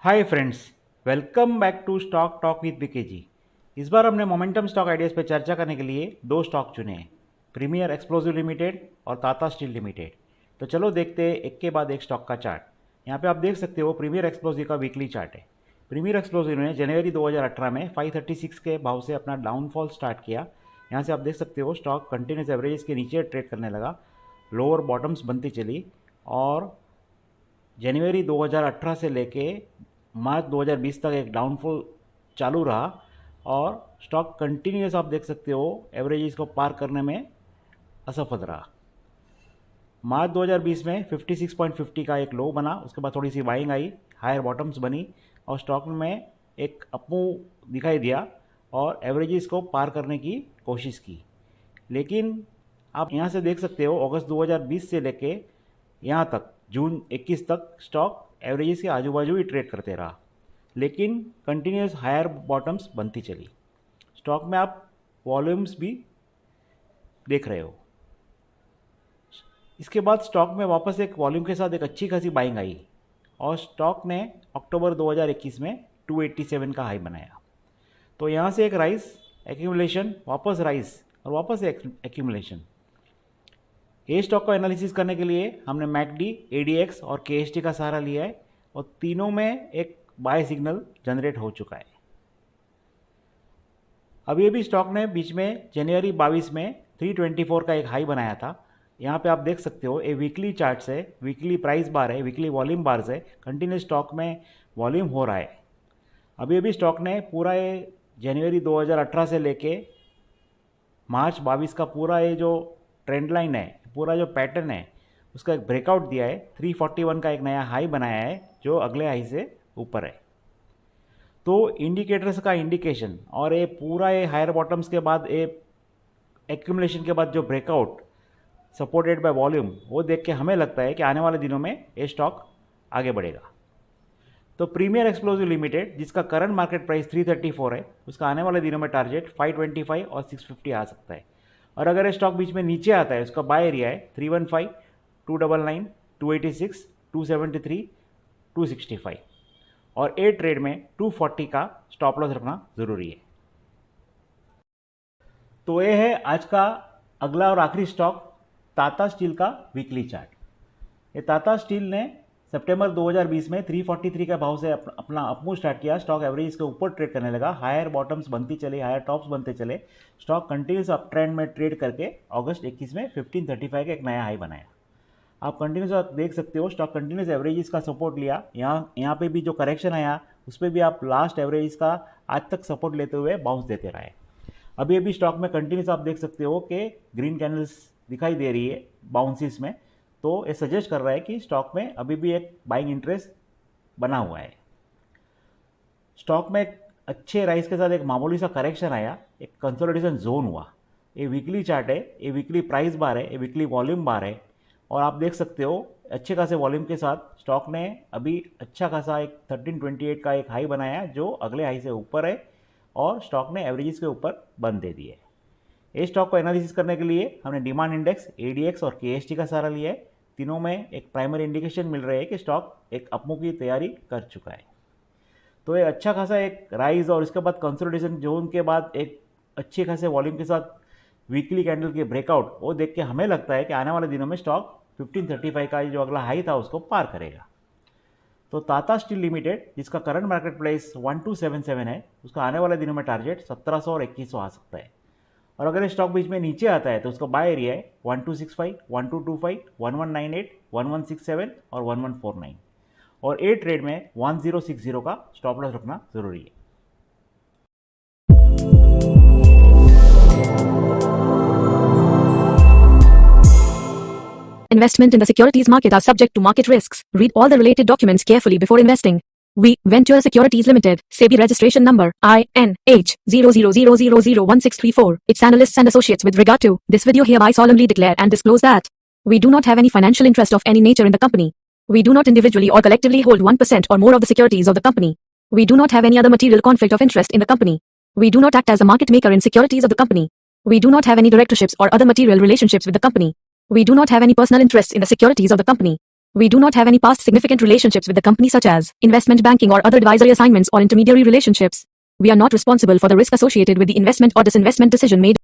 Hi friends, welcome back to stock talk with BKG. इस बार हमने मोमेंटम स्टॉक आइडियाज़ पर चर्चा करने के लिए दो स्टॉक चुने हैं, प्रीमियर एक्सप्लोसिव लिमिटेड और टाटा स्टील लिमिटेड। तो चलो देखते हैं एक के बाद एक स्टॉक का चार्ट। यहाँ पे आप देख सकते हो प्रीमियर एक्सप्लोसिव का वीकली चार्ट है। प्रीमियर एक्सप्लोसिव ने जनवरी 2018 में 536 के भाव से अपना डाउनफॉल स्टार्ट किया। यहाँ से आप देख सकते हो स्टॉक कंटिन्यूस एवरेजेस के नीचे ट्रेड करने लगा, लोअर बॉटम्स बनती चली और जनवरी 2018 से लेके मार्च 2020 तक एक डाउनफॉल चालू रहा और स्टॉक कंटिन्यूस आप देख सकते हो एवरेजेस को पार करने में असफल रहा। मार्च 2020 में 56.50 का एक लो बना, उसके बाद थोड़ी सी बाइंग आई, हायर बॉटम्स बनी और स्टॉक में एक अपमूव दिखाई दिया और एवरेजेस को पार करने की कोशिश की। लेकिन आप यहाँ से देख सकते हो अगस्त 2020 से लेके यहाँ तक जून 21 तक स्टॉक एवरेजेस के आजू बाजू ही ट्रेड करते रहा, लेकिन कंटिन्यूस हायर बॉटम्स बनती चली। स्टॉक में आप वॉल्यूम्स भी देख रहे हो। इसके बाद स्टॉक में वापस एक वॉल्यूम के साथ एक अच्छी खासी बाइंग आई और स्टॉक ने अक्टूबर 2021 में 287 का हाई बनाया। तो यहाँ से एक राइज, एक्यूमुलेशन, वापस राइज और वापस एक एक्यूमुलेशन। ए स्टॉक का एनालिसिस करने के लिए हमने मैकडी, एडीएक्स और केएसटी का सहारा लिया है और तीनों में एक बाय सिग्नल जनरेट हो चुका है। अभी अभी स्टॉक ने बीच में जनवरी 22 में 324 का एक हाई बनाया था। यहाँ पे आप देख सकते हो ये वीकली चार्ट से, वीकली प्राइस बार है, वीकली वॉल्यूम बार से कंटिन्यूस स्टॉक में वॉल्यूम हो रहा है। अभी अभी स्टॉक ने पूरा ये जनवरी 2018 से लेके मार्च 22 का पूरा ये जो ट्रेंड लाइन है, पूरा जो पैटर्न है, उसका एक ब्रेकआउट दिया है। 341 का एक नया हाई बनाया है जो अगले हाई से ऊपर है। तो इंडिकेटर्स का इंडिकेशन और ये पूरा ये हायर बॉटम्स के बाद ये एक्यूमुलेशन के बाद जो ब्रेकआउट सपोर्टेड बाय वॉल्यूम, वो देख के हमें लगता है कि आने वाले दिनों में ये स्टॉक आगे बढ़ेगा। तो प्रीमियर एक्सप्लोसिव लिमिटेड, जिसका करंट मार्केट प्राइस 334 है, उसका आने वाले दिनों में टारगेट 525 और 650 आ सकता है। और अगर ये स्टॉक बीच में नीचे आता है, उसका बाय एरिया है 315, 299, 286, 273, 265 और ए ट्रेड में 240 का स्टॉप लॉस रखना ज़रूरी है। तो ये है आज का अगला और आखिरी स्टॉक, टाटा स्टील का वीकली चार्ट। ये टाटा स्टील ने सितंबर 2020 में 343 का भाव से अपना अपमूव स्टार्ट किया। स्टॉक एवरेज के ऊपर ट्रेड करने लगा, हायर बॉटम्स बनती चले, हायर टॉप्स बनते चले। स्टॉक कंटिन्यूस अप ट्रेंड में ट्रेड करके अगस्त 21 में 1535 का एक नया हाई बनाया। आप कंटिन्यूस देख सकते हो स्टॉक कंटिन्यूस एवरेजेस का सपोर्ट लिया। यहाँ पे भी जो करेक्शन आया उस पर भी आप लास्ट एवरेजेस का आज तक सपोर्ट लेते हुए बाउंस देते रहे। अभी अभी स्टॉक में कंटिन्यूस आप देख सकते हो कि ग्रीन कैंडल्स दिखाई दे रही है बाउंसिस में। तो ये सजेस्ट कर रहा है कि स्टॉक में अभी भी एक बाइंग इंटरेस्ट बना हुआ है। स्टॉक में एक अच्छे राइज के साथ एक मामूली सा करेक्शन आया, एक कंसोलिडेशन जोन हुआ। ये वीकली चार्ट है, ये वीकली प्राइस बार है, ये वीकली वॉल्यूम बार है और आप देख सकते हो अच्छे खासे वॉल्यूम के साथ स्टॉक ने अभी अच्छा खासा एक 1328 का एक हाई बनाया जो अगले हाई से ऊपर है और स्टॉक ने एवरेजेस के ऊपर बंद दे दिए। ये स्टॉक को एनालिसिस करने के लिए हमने डिमांड इंडेक्स, एडीएक्स और केएसटी का सहारा लिया है। तीनों में एक प्राइमरी इंडिकेशन मिल रहा है कि स्टॉक एक अपमूव की तैयारी कर चुका है। तो ये अच्छा खासा एक राइज और इसके बाद कंसोलिडेशन जोन के बाद एक अच्छे खासे वॉल्यूम के साथ वीकली कैंडल के ब्रेकआउट, वो देख के हमें लगता है कि आने वाले दिनों में स्टॉक 1535 का जो अगला हाई था उसको पार करेगा। तो टाटा स्टील लिमिटेड, जिसका करंट मार्केट प्राइस 1277 है, उसका आने वाले दिनों में टारगेट 1700 और 2100 आ सकता है। और अगर स्टॉक बीच में नीचे आता है तो उसका बाय एरिया है 1265, 1225, 1198, 1167 और 1149 और ए ट्रेड में 1060 का स्टॉप लॉस रखना जरूरी है। Investment in the securities market are subject to market risks. Read all the related documents carefully before investing. We, Venture Securities Limited, SEBI registration number, INH 0000001634, its analysts and associates with regard to this video hereby solemnly declare and disclose that we do not have any financial interest of any nature in the company. We do not individually or collectively hold 1% or more of the securities of the company. We do not have any other material conflict of interest in the company. We do not act as a market maker in securities of the company. We do not have any directorships or other material relationships with the company. We do not have any personal interests in the securities of the company. We do not have any past significant relationships with the company such as investment banking or other advisory assignments or intermediary relationships. We are not responsible for the risk associated with the investment or disinvestment decision made.